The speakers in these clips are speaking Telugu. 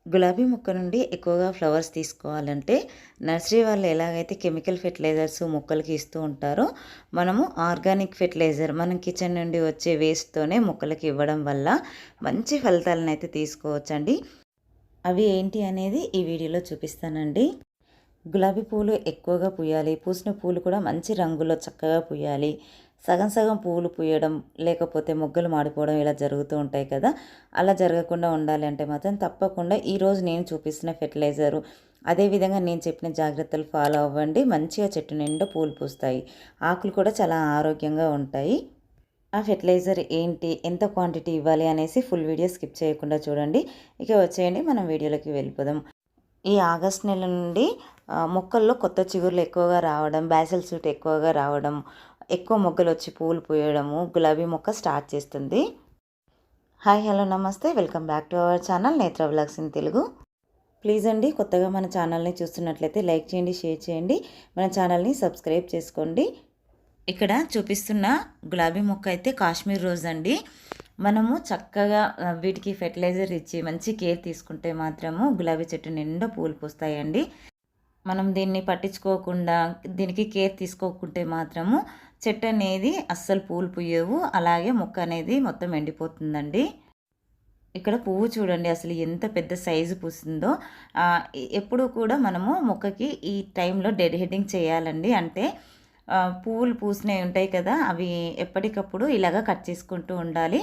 గులాబీ మొక్క నుండి ఎక్కువగా ఫ్లవర్స్ తీసుకోవాలంటే నర్సరీ వాళ్ళు ఎలాగైతే కెమికల్ ఫెర్టిలైజర్స్ మొక్కలకి ఇస్తూ ఉంటారో మనము ఆర్గానిక్ ఫెర్టిలైజర్ మనం కిచెన్ నుండి వచ్చే వేస్ట్తోనే మొక్కలకి ఇవ్వడం వల్ల మంచి ఫలితాలను అయితే తీసుకోవచ్చండి. అవి ఏంటి అనేది ఈ వీడియోలో చూపిస్తానండి. గులాబీ పూలు ఎక్కువగా పూయాలి, పూసిన పూలు కూడా మంచి రంగులో చక్కగా పూయాలి. సగం సగం పువ్వులు పూయడం లేకపోతే మొగ్గలు మాడిపోవడం ఇలా జరుగుతూ ఉంటాయి కదా. అలా జరగకుండా ఉండాలి అంటే మాత్రం తప్పకుండా ఈరోజు నేను చూపిస్తున్న ఫెర్టిలైజరు అదేవిధంగా నేను చెప్పిన జాగ్రత్తలు ఫాలో అవ్వండి. మంచిగా చెట్టు నిండా పూలు పూస్తాయి, ఆకులు కూడా చాలా ఆరోగ్యంగా ఉంటాయి. ఆ ఫెర్టిలైజర్ ఏంటి, ఎంత క్వాంటిటీ ఇవ్వాలి అనేసి ఫుల్ వీడియో స్కిప్ చేయకుండా చూడండి. ఇక వచ్చేయండి మనం వీడియోలోకి వెళ్ళిపోదాం. ఈ ఆగస్ట్ నెల నుండి మొక్కల్లో కొత్త చిగుర్లు ఎక్కువగా రావడం, బ్యాసిల్ సూట్ ఎక్కువగా రావడం, ఎక్కువ మొగ్గలు వచ్చి పూలు పూయడము గులాబీ మొక్క స్టార్ట్ చేస్తుంది. హాయ్ హలో నమస్తే, welcome back to our channel నేత్ర వ్లాగ్స్ ఇన్ తెలుగు. ప్లీజ్ అండి, కొత్తగా మన ఛానల్ని చూస్తున్నట్లయితే లైక్ చేయండి, షేర్ చేయండి, మన ఛానల్ని సబ్స్క్రైబ్ చేసుకోండి. ఇక్కడ చూపిస్తున్న గులాబీ మొక్క అయితే కాశ్మీర్ రోజ్ అండి. మనము చక్కగా వీటికి ఫెర్టిలైజర్ ఇచ్చి మంచి కేర్ తీసుకుంటే మాత్రము గులాబీ చెట్టు నిండా పూలు పూస్తాయండి. మనం దీన్ని పట్టించుకోకుండా దీనికి కేర్ తీసుకోకుంటే మాత్రము చెట్టు అనేది అస్సలు పూలు పూయవు, అలాగే మొక్క అనేది మొత్తం ఎండిపోతుందండి. ఇక్కడ పువ్వు చూడండి అసలు ఎంత పెద్ద సైజు పూసిందో. ఎప్పుడు కూడా మనము మొక్కకి ఈ టైంలో డెడ్ హెడ్డింగ్ చేయాలండి. అంటే పువ్వులు పూసినవి ఉంటాయి కదా, అవి ఎప్పటికప్పుడు ఇలాగ కట్ చేసుకుంటూ ఉండాలి.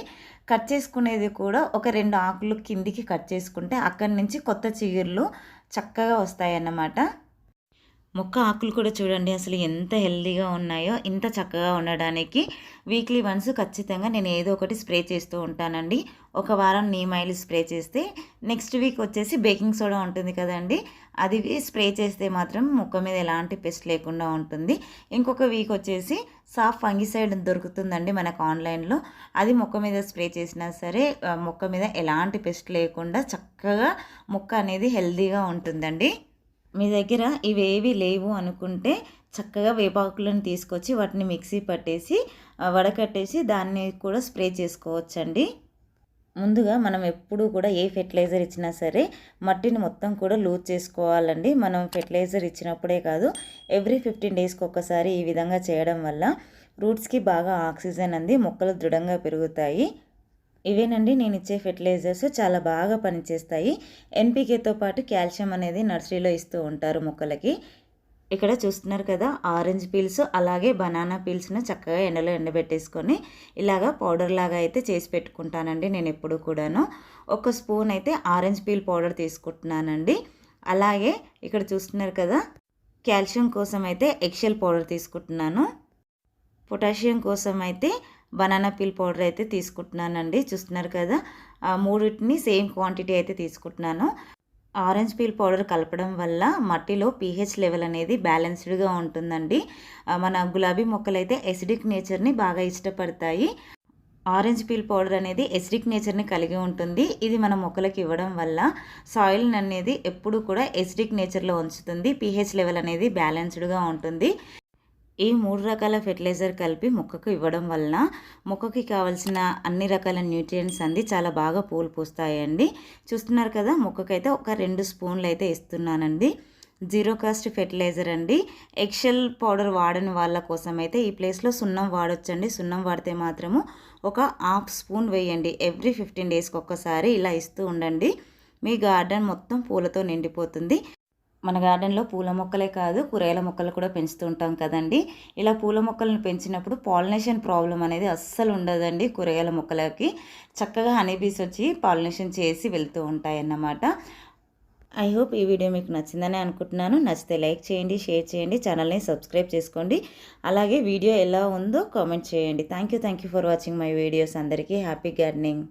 కట్ చేసుకునేది కూడా ఒక 2 ఆకులు కిందికి కట్ చేసుకుంటే అక్కడి నుంచి కొత్త చిగుర్లు చక్కగా వస్తాయన్నమాట. మొక్క ఆకులు కూడా చూడండి అసలు ఎంత హెల్దీగా ఉన్నాయో. ఇంత చక్కగా ఉండడానికి వీక్లీ వన్స్ ఖచ్చితంగా నేను ఏదో ఒకటి స్ప్రే చేస్తూ ఉంటానండి. ఒక వారం నీమ్ ఆయిల్ స్ప్రే చేస్తే నెక్స్ట్ వీక్ వచ్చేసి బేకింగ్ సోడా ఉంటుంది కదండి, అది స్ప్రే చేస్తే మాత్రం మొక్క మీద ఎలాంటి పెస్ట్ లేకుండా ఉంటుంది. ఇంకొక వీక్ వచ్చేసి సాఫ్ ఫంగిసైడ్ దొరుకుతుందండి మనకు ఆన్లైన్లో, అది మొక్క మీద స్ప్రే చేసినా సరే మొక్క మీద ఎలాంటి పెస్ట్ లేకుండా చక్కగా మొక్క అనేది హెల్దీగా ఉంటుందండి. మీ దగ్గర ఇవేవి లేవు అనుకుంటే చక్కగా వేపాకులను తీసుకొచ్చి వాటిని మిక్సీ పట్టేసి వడకట్టేసి దాన్ని కూడా స్ప్రే చేసుకోవచ్చండి. ముందుగా మనం ఎప్పుడూ కూడా ఏ ఫెర్టిలైజర్ ఇచ్చినా సరే మట్టిని మొత్తం కూడా లూజ్ చేసుకోవాలండి. మనం ఫెర్టిలైజర్ ఇచ్చినప్పుడే కాదు, ఎవ్రీ 15 డేస్కి ఒక్కసారి ఈ విధంగా చేయడం వల్ల రూట్స్కి బాగా ఆక్సిజన్ అంది మొక్కలు దృఢంగా పెరుగుతాయి. ఇవేనండి నేను ఇచ్చే ఫెర్టిలైజర్స్, చాలా బాగా పనిచేస్తాయి. ఎన్పికేతో పాటు కాల్షియం అనేది నర్సరీలో ఇస్తూ ఉంటారు మొక్కలకి. ఇక్కడ చూస్తున్నారు కదా ఆరెంజ్ పీల్స్ అలాగే బనానా పీల్స్ను చక్కగా ఎండలో ఎండబెట్టేసుకొని ఇలాగా పౌడర్ లాగా అయితే చేసి పెట్టుకుంటానండి. నేను ఎప్పుడు కూడాను 1 స్పూన్ అయితే ఆరెంజ్ పీల్ పౌడర్ తీసుకుంటున్నానండి. అలాగే ఇక్కడ చూస్తున్నారు కదా కాల్షియం కోసం అయితే ఎగ్షెల్ పౌడర్ తీసుకుంటున్నాను. పొటాషియం కోసం అయితే బనానా పీల్ పౌడర్ అయితే తీసుకుంటున్నానండి. చూస్తున్నారు కదా మూడింటిని సేమ్ క్వాంటిటీ అయితే తీసుకుంటున్నాను. ఆరెంజ్ పీల్ పౌడర్ కలపడం వల్ల మట్టిలో pH లెవెల్ అనేది బ్యాలెన్స్డ్గా ఉంటుందండి. మన గులాబీ మొక్కలు అయితే ఎసిడిక్ నేచర్ని బాగా ఇష్టపడతాయి. ఆరెంజ్ పీల్ పౌడర్ అనేది ఎసిడిక్ నేచర్ని కలిగి ఉంటుంది. ఇది మన మొక్కలకి ఇవ్వడం వల్ల సాయిల్ అనేది ఎప్పుడు కూడా ఎసిడిక్ నేచర్లో ఉంచుతుంది. pH లెవెల్ అనేది బ్యాలెన్స్డ్గా ఉంటుంది. ఈ 3 రకాల ఫెర్టిలైజర్ కలిపి మొక్కకు ఇవ్వడం వలన మొక్కకి కావాల్సిన అన్ని రకాల న్యూట్రియంట్స్ అంది చాలా బాగా పూలు పూస్తాయండి. చూస్తున్నారు కదా మొక్కకైతే ఒక 2 స్పూన్లు అయితే ఇస్తున్నానండి. జీరో కాస్ట్ ఫెర్టిలైజర్ అండి. ఎగ్షెల్ పౌడర్ వాడని వాళ్ళ కోసం అయితే ఈ ప్లేస్లో సున్నం వాడొచ్చండి. సున్నం వాడితే మాత్రము ఒక 1/2 స్పూన్ వేయండి. ఎవ్రీ 15 డేస్కి ఒక్కసారి ఇలా ఇస్తూ ఉండండి. మీ గార్డెన్ మొత్తం పూలతో నిండిపోతుంది. మన గార్డెన్లో పూల మొక్కలే కాదు కూరగాయల మొక్కలు కూడా పెంచుతూ ఉంటాం కదండి. ఇలా పూల మొక్కలను పెంచినప్పుడు పాలినేషన్ ప్రాబ్లం అనేది అస్సలు ఉండదండి. కూరగాయల మొక్కలకి చక్కగా హనీబీస్ వచ్చి పాలినేషన్ చేసి వెళ్తూ ఉంటాయన్నమాట. ఐ హోప్ ఈ వీడియో మీకు నచ్చిందని అనుకుంటున్నాను. నచ్చితే లైక్ చేయండి, షేర్ చేయండి, ఛానల్ని సబ్స్క్రైబ్ చేసుకోండి. అలాగే వీడియో ఎలా ఉందో కామెంట్ చేయండి. Thank you for watching my videos. అందరికీ హ్యాపీ గార్డెనింగ్.